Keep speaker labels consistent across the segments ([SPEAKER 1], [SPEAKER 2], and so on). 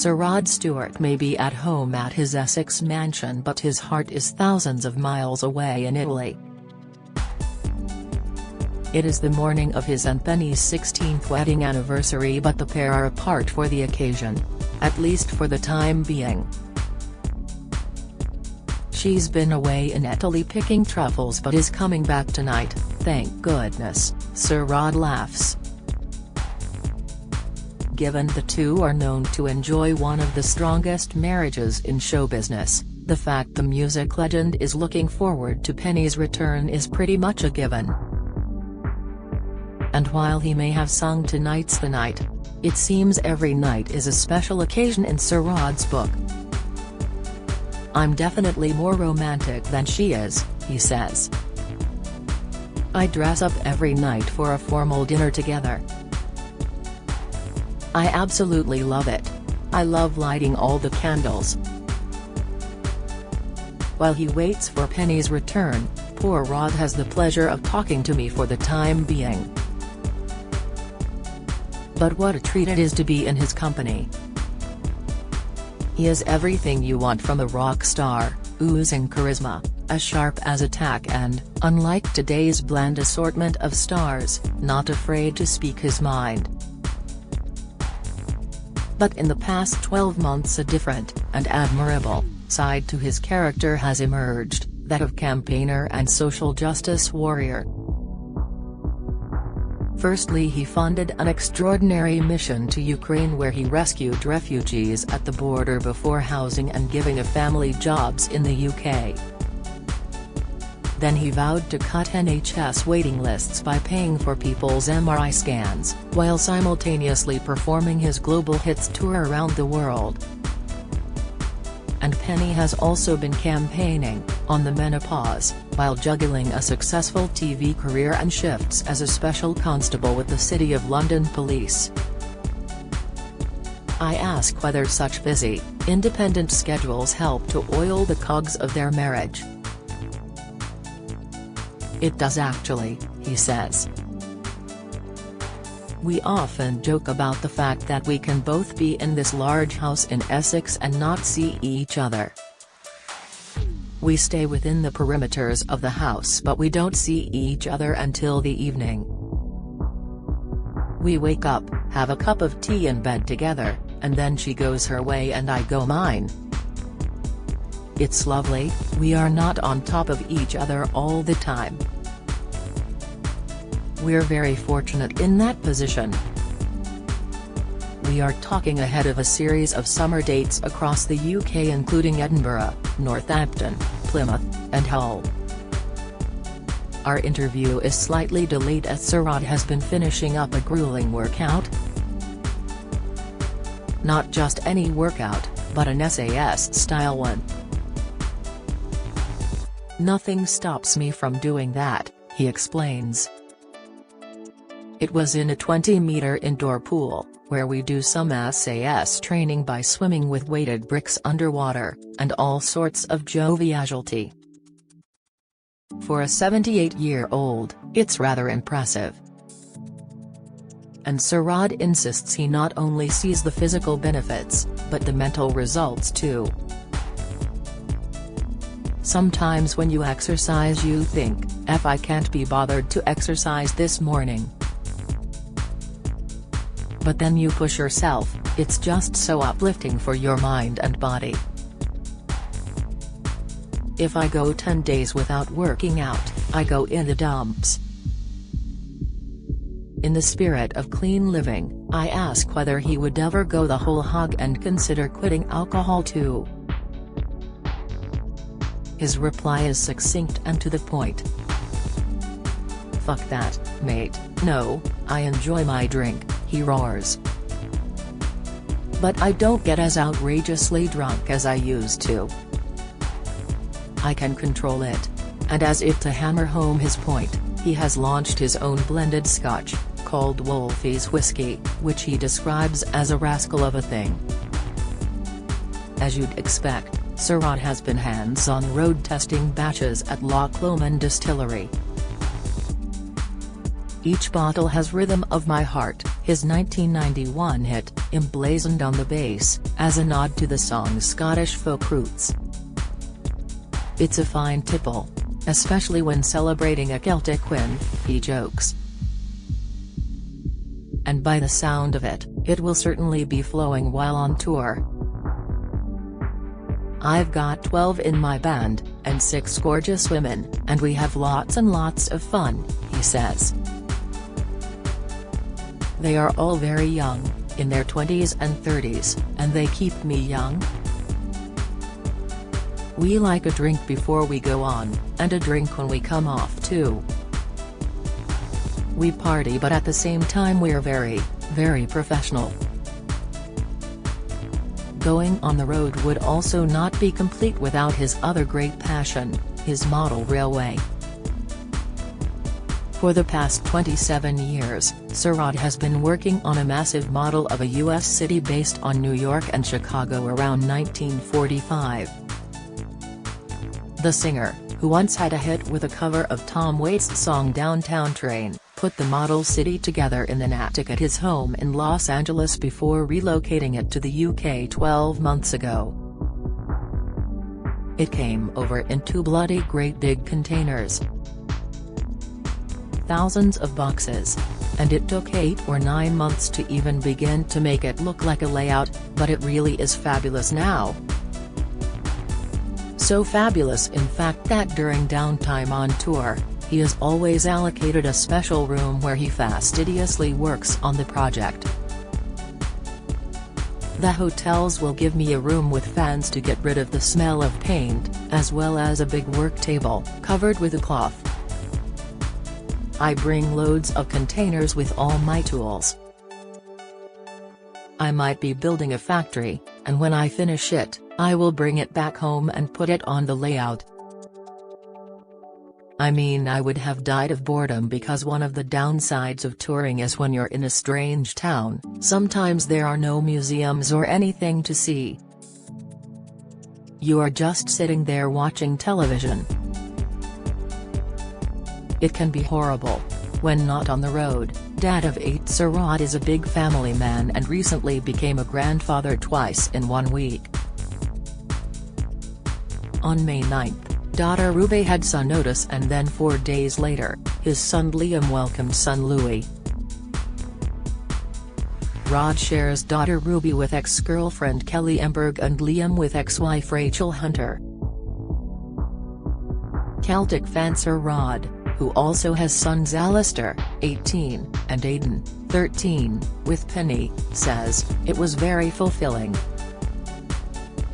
[SPEAKER 1] Sir Rod Stewart may be at home at his Essex mansion, but his heart is thousands of miles away in Italy. It is the morning of his and Penny's 16th wedding anniversary, but the pair are apart for the occasion. At least for the time being. She's been away in Italy picking truffles but is coming back tonight, thank goodness, Sir Rod laughs. Given the two are known to enjoy one of the strongest marriages in show business, the fact the music legend is looking forward to Penny's return is pretty much a given. And while he may have sung "Tonight's the Night," it seems every night is a special occasion in Sir Rod's book. "I'm definitely more romantic than she is," he says. "I dress up every night for a formal dinner together. I absolutely love it. I love lighting all the candles." While he waits for Penny's return, poor Rod has the pleasure of talking to me for the time being. But what a treat it is to be in his company. He is everything you want from a rock star, oozing charisma, as sharp as a tack and, unlike today's bland assortment of stars, not afraid to speak his mind. But in the past 12 months a different, and admirable, side to his character has emerged, that of campaigner and social justice warrior. Firstly, he funded an extraordinary mission to Ukraine where he rescued refugees at the border before housing and giving a family jobs in the UK. Then he vowed to cut NHS waiting lists by paying for people's MRI scans, while simultaneously performing his global hits tour around the world. And Penny has also been campaigning, on the menopause, while juggling a successful TV career and shifts as a special constable with the City of London Police. I ask whether such busy, independent schedules help to oil the cogs of their marriage. "It does actually," he says. "We often joke about the fact that we can both be in this large house in Essex and not see each other. We stay within the perimeters of the house but we don't see each other until the evening. We wake up, have a cup of tea in bed together, and then she goes her way and I go mine. It's lovely, we are not on top of each other all the time. We're very fortunate in that position. We are talking ahead of a series of summer dates across the UK including Edinburgh, Northampton, Plymouth, and Hull." Our interview is slightly delayed as Sir Rod has been finishing up a grueling workout. Not just any workout, but an SAS-style one. "Nothing stops me from doing that," he explains. "It was in a 20-meter indoor pool, where we do some SAS training by swimming with weighted bricks underwater, and all sorts of joviality. For a 78-year-old, it's rather impressive." And Sir Rod insists he not only sees the physical benefits, but the mental results too. "Sometimes when you exercise you think, F I can't be bothered to exercise this morning. But then you push yourself, it's just so uplifting for your mind and body. If I go 10 days without working out, I go in the dumps." In the spirit of clean living, I ask whether he would ever go the whole hog and consider quitting alcohol too. His reply is succinct and to the point. "Fuck that, mate, no, I enjoy my drink," he roars. "But I don't get as outrageously drunk as I used to. I can control it." And as if to hammer home his point, he has launched his own blended scotch, called Wolfie's Whiskey, which he describes as a rascal of a thing. As you'd expect, Sir Rod has been hands-on road testing batches at Loch Lomond Distillery. Each bottle has Rhythm of My Heart, his 1991 hit, emblazoned on the base, as a nod to the song's Scottish folk roots. "It's a fine tipple, especially when celebrating a Celtic win," he jokes. "And by the sound of it, it will certainly be flowing while on tour. I've got 12 in my band, and 6 gorgeous women, and we have lots and lots of fun," he says. "They are all very young, in their 20s and 30s, and they keep me young. We like a drink before we go on, and a drink when we come off too. We party, but at the same time we're very, very professional." Going on the road would also not be complete without his other great passion, his model railway. For the past 27 years, Sir Rod has been working on a massive model of a U.S. city based on New York and Chicago around 1945. The singer, who once had a hit with a cover of Tom Waits' song Downtown Train, put the model city together in an attic at his home in Los Angeles before relocating it to the UK 12 months ago. It came over in 2 bloody great big containers. Thousands of boxes. And it took 8 or 9 months to even begin to make it look like a layout, but it really is fabulous now. So fabulous in fact that during downtime on tour, he is always allocated a special room where he fastidiously works on the project. "The hotels will give me a room with fans to get rid of the smell of paint, as well as a big work table, covered with a cloth. I bring loads of containers with all my tools. I might be building a factory, and when I finish it, I will bring it back home and put it on the layout. I mean, I would have died of boredom because one of the downsides of touring is when you're in a strange town, sometimes there are no museums or anything to see. You are just sitting there watching television. It can be horrible. When not on the road." Dad of 8, Sir Rod is a big family man and recently became a grandfather twice in 1 week. On May 9, daughter Ruby had son Otis, and then 4 days later, his son Liam welcomed son Louis. Rod shares daughter Ruby with ex-girlfriend Kelly Emberg and Liam with ex-wife Rachel Hunter. Celtic fan Sir Rod, who also has sons Alistair, 18, and Aidan, 13, with Penny, says, "It was very fulfilling.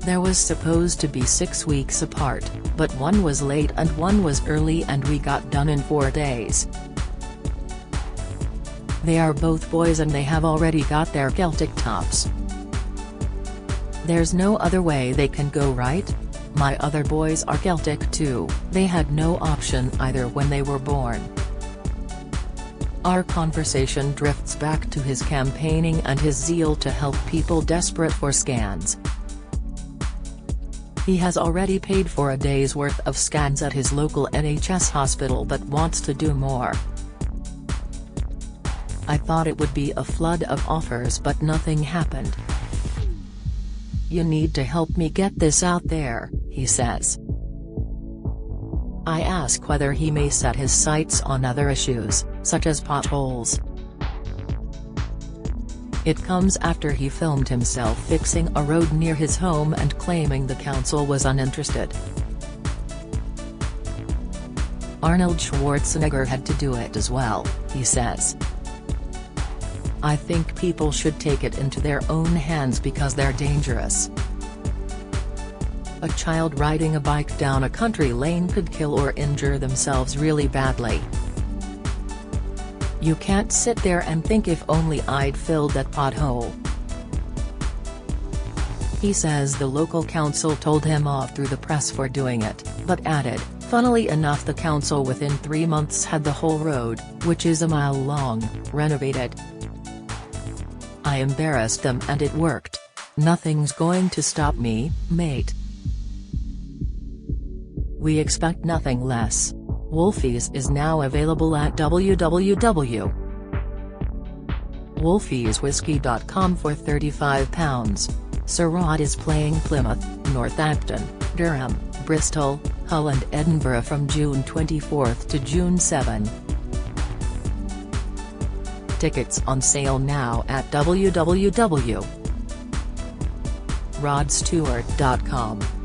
[SPEAKER 1] There was supposed to be 6 weeks apart, but one was late and one was early and we got done in 4 days. They are both boys and they have already got their Celtic tops. There's no other way they can go, right? My other boys are Celtic too, they had no option either when they were born." Our conversation drifts back to his campaigning and his zeal to help people desperate for scans. He has already paid for a day's worth of scans at his local NHS hospital but wants to do more. "I thought it would be a flood of offers but nothing happened. You need to help me get this out there," he says. I ask whether he may set his sights on other issues, such as potholes. It comes after he filmed himself fixing a road near his home and claiming the council was uninterested. Arnold Schwarzenegger had to do it as well, he says. "I think people should take it into their own hands because they're dangerous. A child riding a bike down a country lane could kill or injure themselves really badly. You can't sit there and think if only I'd filled that pothole." He says the local council told him off through the press for doing it, but added, funnily enough the council within 3 months had the whole road, which is a mile long, renovated. "I embarrassed them and it worked. Nothing's going to stop me, mate. We expect nothing less." Wolfies is now available at www.wolfieswhiskey.com for £35. Sir Rod is playing Plymouth, Northampton, Durham, Bristol, Hull and Edinburgh from June 24 to June 7. Tickets on sale now at www.rodstewart.com.